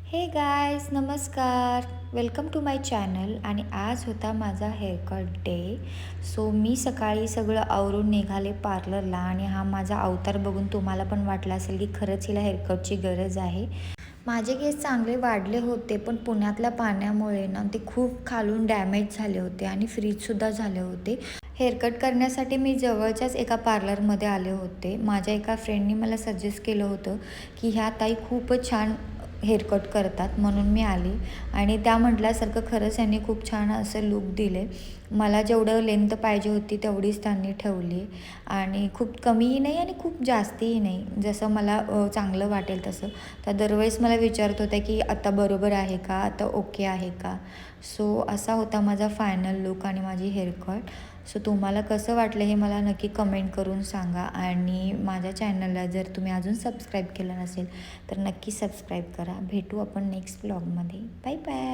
हे गायज नमस्कार. Welcome to my channel. आणि आज होता माझा हेअरकट डे. सो मी सकाळी सगळं आवरून निघाले पार्लरला आणि हा माझा अवतार बघून तुम्हाला पण वाटलं असेल की खरंच हिला हेअरकटची गरज आहे. माझे केस चांगले वाढले होते, पण पुण्यातल्या पाण्यामुळे ना ते खूप खालून डॅमेज झाले होते आणि फ्रीजसुद्धा झाले होते. हेअरकट करण्यासाठी मी जवळच्याच एका पार्लरमध्ये आले होते. माझ्या एका फ्रेंडनी मला सजेस्ट केलं होतं की ह्या ताई खूपच छान हेअरकट करतात, म्हणून मी आली. आणि त्या म्हटल्यासारखं खरंच यांनी खूप छान असं लूक दिले. मला जेवढं लेंथ पाहिजे होती तेवढीच त्यांनी ठेवली आणि खूप कमीही नाही आणि खूप जास्तही नाही, जसं मला चांगलं वाटेल तसं. तर दरवेळेस मला विचारत होत्या की आता बरोबर आहे का, आता ओके आहे का. सो असा होता माझा फायनल लूक आणि माझी हेअरकट. सो तुम्हाला कसं वाटलं हे मला नक्की कमेंट करून सांगा. आणि माझ्या चॅनलला जर तुम्ही अजून सबस्क्राईब केलं नसेल तर नक्की सबस्क्राईब करा. भेटू आपण नेक्स्ट ब्लॉगमध्ये. Bye bye.